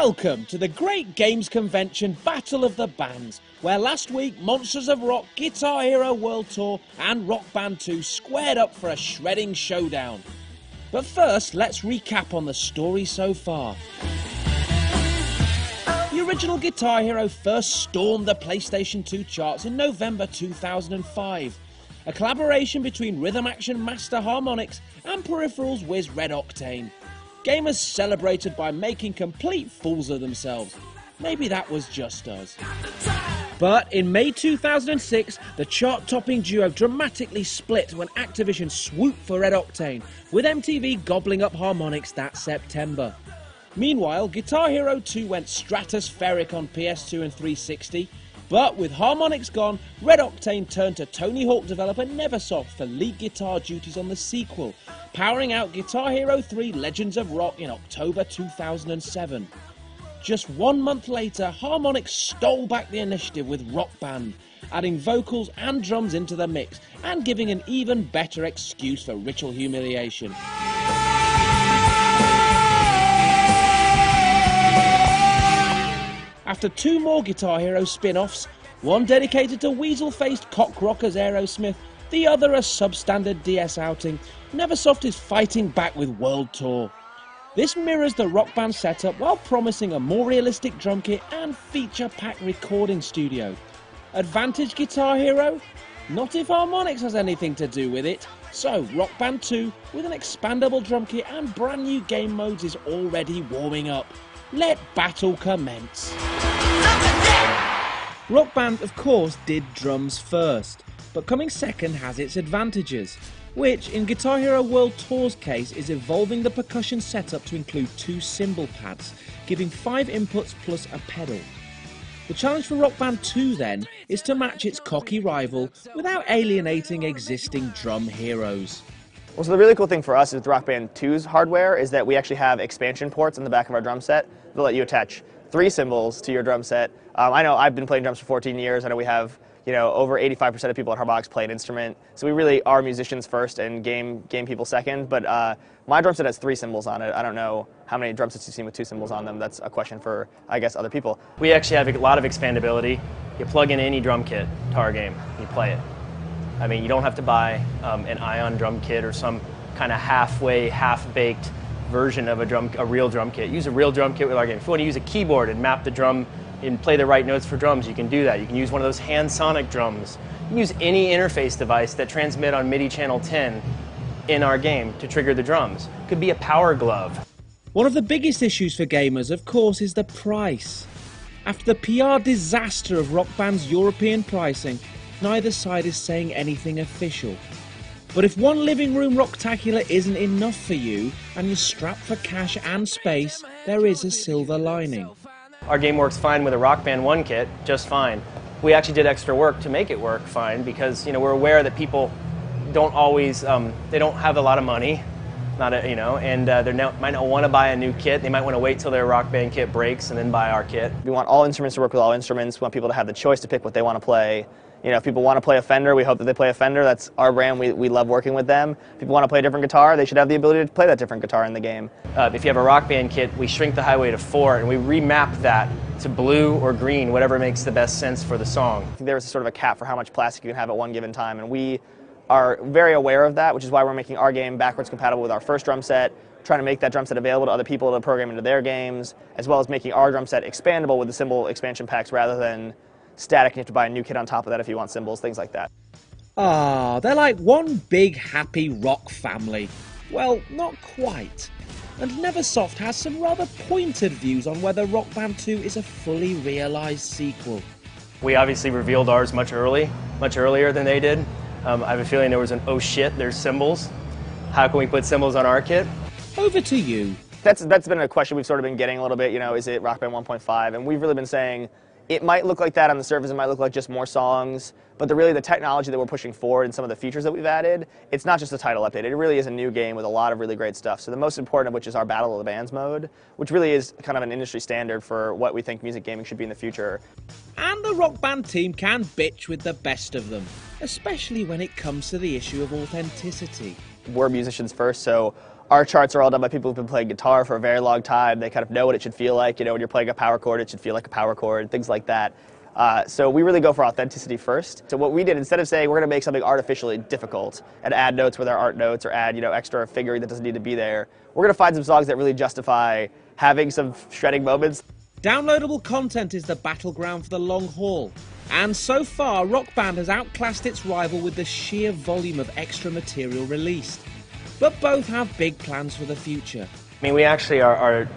Welcome to the Great Games Convention Battle of the Bands, where last week Monsters of Rock, Guitar Hero World Tour and Rock Band 2 squared up for a shredding showdown. But first, let's recap on the story so far. The original Guitar Hero first stormed the PlayStation 2 charts in November 2005, a collaboration between rhythm action master Harmonix and peripherals whiz Red Octane. Gamers celebrated by making complete fools of themselves. Maybe that was just us. But in May 2006, the chart-topping duo dramatically split when Activision swooped for Red Octane, with MTV gobbling up Harmonix that September. Meanwhile, Guitar Hero 2 went stratospheric on PS2 and 360, but with Harmonix gone, Red Octane turned to Tony Hawk developer Neversoft for lead guitar duties on the sequel, powering out Guitar Hero 3 Legends of Rock in October 2007. Just 1 month later, Harmonix stole back the initiative with Rock Band, adding vocals and drums into the mix, and giving an even better excuse for ritual humiliation. After 2 more Guitar Hero spin-offs, one dedicated to weasel-faced cock rockers Aerosmith, the other a substandard DS outing, Neversoft is fighting back with World Tour. This mirrors the Rock Band setup while promising a more realistic drum kit and feature-packed recording studio. Advantage Guitar Hero? Not if Harmonix has anything to do with it. So Rock Band 2, with an expandable drum kit and brand new game modes, is already warming up. Let battle commence. Rock Band, of course, did drums first, but coming second has its advantages, which, in Guitar Hero World Tour's case, is evolving the percussion setup to include 2 cymbal pads, giving 5 inputs plus a pedal. The challenge for Rock Band 2, then, is to match its cocky rival without alienating existing drum heroes. Well, so the really cool thing for us with Rock Band 2's hardware is that we actually have expansion ports in the back of our drum set that let you attach 3 cymbals to your drum set. I know I've been playing drums for 14 years. I know we have, over 85% of people at Harmonix play an instrument. So we really are musicians first and game people second. But my drum set has 3 cymbals on it. I don't know how many drum sets you've seen with 2 cymbals on them. That's a question for, I guess, other people. We actually have a lot of expandability. You plug in any drum kit to our game, you play it. I mean, you don't have to buy an Ion drum kit or some kind of halfway, half-baked version of a real drum kit. Use a real drum kit with our game. If you want to use a keyboard and map the drum and play the right notes for drums, you can do that. You can use one of those hand sonic drums. You can use any interface device that transmit on MIDI channel 10 in our game to trigger the drums. It could be a power glove. One of the biggest issues for gamers, of course, is the price. After the PR disaster of Rock Band's European pricing, neither side is saying anything official. But if one living room rocktacular isn't enough for you, and you're strapped for cash and space, there is a silver lining. Our game works fine with a Rock Band 1 kit, just fine. We actually did extra work to make it work fine because we're aware that people don't always, they don't have a lot of money, and they might not want to buy a new kit. They might want to wait till their Rock Band kit breaks and then buy our kit. We want all instruments to work with all instruments. We want people to have the choice to pick what they want to play. If people want to play a Fender, we hope that they play a Fender. That's our brand. We love working with them. If people want to play a different guitar, they should have the ability to play that different guitar in the game. If you have a Rock Band kit, we shrink the highway to 4 and we remap that to blue or green, whatever makes the best sense for the song. I think there is sort of a cap for how much plastic you can have at one given time, and we are very aware of that, which is why we're making our game backwards compatible with our first drum set, trying to make that drum set available to other people to program into their games, as well as making our drum set expandable with the cymbal expansion packs rather than static. You have to buy a new kit on top of that if you want cymbals, things like that. Ah, they're like one big happy rock family. Well, not quite. And Neversoft has some rather pointed views on whether Rock Band 2 is a fully realised sequel. We obviously revealed ours much earlier than they did. I have a feeling there was an, oh shit, there's cymbals. How can we put cymbals on our kit? Over to you. That's been a question we've sort of been getting a little bit, is it Rock Band 1.5? And we've really been saying, it might look like that on the surface, it might look like just more songs, but the technology that we're pushing forward and some of the features that we've added, it's not just a title update. It really is a new game with a lot of really great stuff. So the most important of which is our Battle of the Bands mode, which really is kind of an industry standard for what we think music gaming should be in the future. And the Rock Band team can bitch with the best of them, especially when it comes to the issue of authenticity. We're musicians first, so Our charts are all done by people who've been playing guitar for a very long time. They kind of know what it should feel like. You know, when you're playing a power chord, it should feel like a power chord, things like that. So we really go for authenticity first. So what we did, instead of saying we're going to make something artificially difficult and add notes where there aren't notes or add, extra figuring that doesn't need to be there, we're going to find some songs that really justify having some shredding moments. Downloadable content is the battleground for the long haul. And so far, Rock Band has outclassed its rival with the sheer volume of extra material released. But both have big plans for the future. I mean, we actually are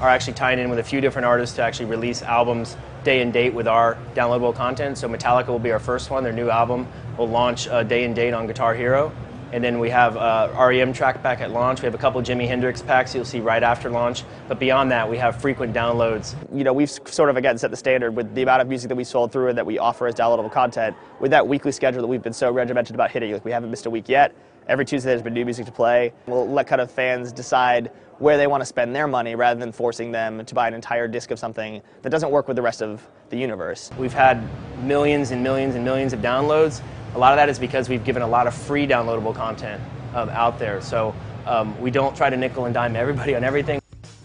actually tying in with a few different artists to actually release albums day and date with our downloadable content. So Metallica will be our first one. Their new album will launch day and date on Guitar Hero. And then we have REM track pack at launch. We have a couple Jimi Hendrix packs you'll see right after launch. But beyond that, we have frequent downloads. We've sort of, again, set the standard with the amount of music that we sold through and that we offer as downloadable content with that weekly schedule that we've been so regimented about hitting. Like, we haven't missed a week yet. Every Tuesday there's been new music to play. We'll let kind of fans decide where they want to spend their money rather than forcing them to buy an entire disc of something that doesn't work with the rest of the universe. We've had millions and millions and millions of downloads. A lot of that is because we've given a lot of free downloadable content out there. So we don't try to nickel and dime everybody on everything.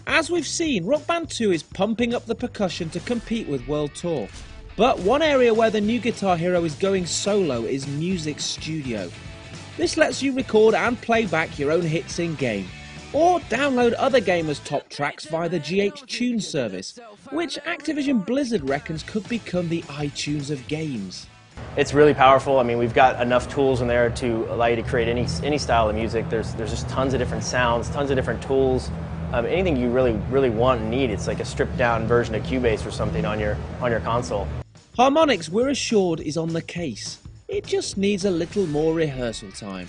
As we've seen, Rock Band 2 is pumping up the percussion to compete with World Tour. But one area where the new Guitar Hero is going solo is Music Studio. This lets you record and play back your own hits in-game, or download other gamers' top tracks via the GH Tune service, which Activision Blizzard reckons could become the iTunes of games. It's really powerful. I mean, we've got enough tools in there to allow you to create any style of music. There's just tons of different sounds, tons of different tools. Anything you really want and need. It's like a stripped-down version of Cubase or something on your console. Harmonix, we're assured, is on the case. It just needs a little more rehearsal time.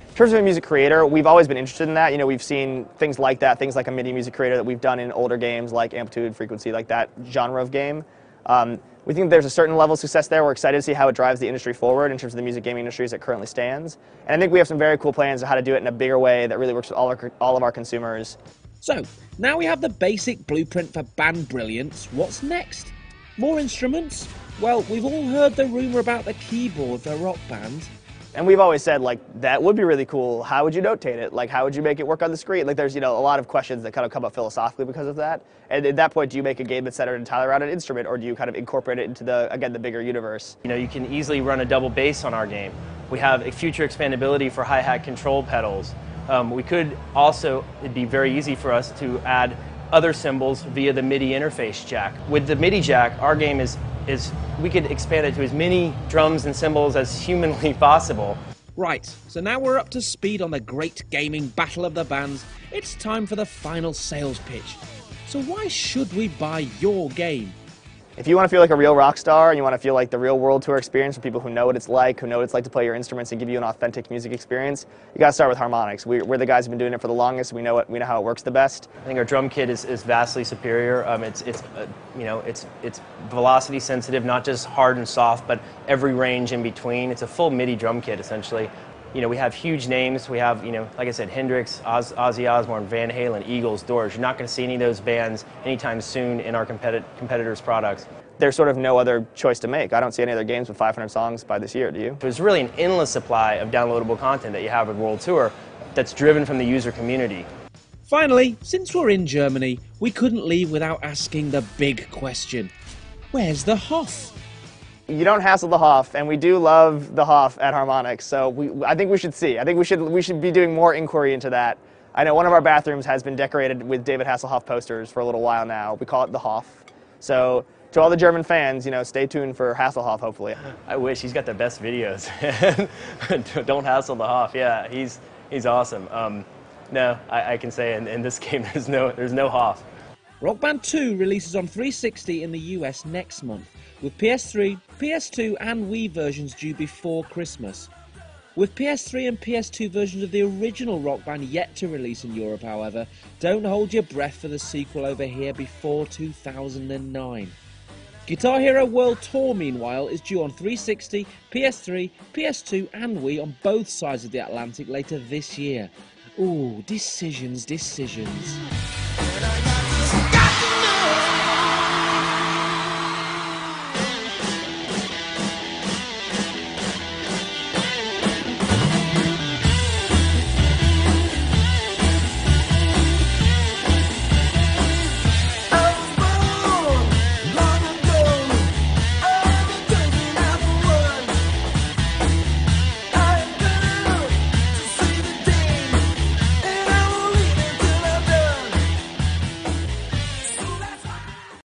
In terms of a music creator, we've always been interested in that. We've seen things like that, things like a MIDI music creator that we've done in older games like Amplitude, Frequency, like that genre of game. We think there's a certain level of success there. We're excited to see how it drives the industry forward in terms of the music gaming industry as it currently stands. And I think we have some very cool plans on how to do it in a bigger way that really works with all of our consumers. So, now we have the basic blueprint for band brilliance. What's next? More instruments? Well, we've all heard the rumour about the keyboard for Rock Band. And we've always said, like, that would be really cool. How would you notate it? Like, how would you make it work on the screen? Like, there's, a lot of questions that kind of come up philosophically because of that. And at that point, do you make a game that's centered entirely around an instrument, or do you kind of incorporate it into the bigger universe? You can easily run a double bass on our game. We have a future expandability for hi-hat control pedals. We could also, it'd be very easy for us to add other cymbals via the MIDI interface jack. With the MIDI jack, our game is we could expand it to as many drums and cymbals as humanly possible. Right, so now we're up to speed on the great gaming battle of the bands. It's time for the final sales pitch. So why should we buy your game? If you want to feel like a real rock star and you want to feel like the real world tour experience for people who know what it's like, to play your instruments and give you an authentic music experience, you got to start with Harmonix. We're the guys who've been doing it for the longest. We know how it works the best. I think our drum kit is vastly superior. It's velocity sensitive, not just hard and soft, but every range in between. It's a full MIDI drum kit essentially. We have huge names. We have, like I said, Hendrix, Ozzy Osbourne, Van Halen, Eagles, Doors. You're not going to see any of those bands anytime soon in our competitors' products. There's sort of no other choice to make. I don't see any other games with 500 songs by this year, do you? There's really an endless supply of downloadable content that you have with World Tour that's driven from the user community. Finally, since we're in Germany, we couldn't leave without asking the big question. Where's the Hoff? You don't hassle the Hoff, and we do love the Hoff at Harmonix, so I think we should see. I think we should be doing more inquiry into that. I know one of our bathrooms has been decorated with David Hasselhoff posters for a little while now. We call it the Hoff. So to all the German fans, stay tuned for Hasselhoff, hopefully. I wish. He's got the best videos. Don't hassle the Hoff. Yeah, he's awesome. No, I can say in this game there's no Hoff. Rock Band 2 releases on 360 in the US next month, with PS3, PS2 and Wii versions due before Christmas. With PS3 and PS2 versions of the original Rock Band yet to release in Europe, however, don't hold your breath for the sequel over here before 2009. Guitar Hero World Tour, meanwhile, is due on 360, PS3, PS2 and Wii on both sides of the Atlantic later this year. Ooh, decisions.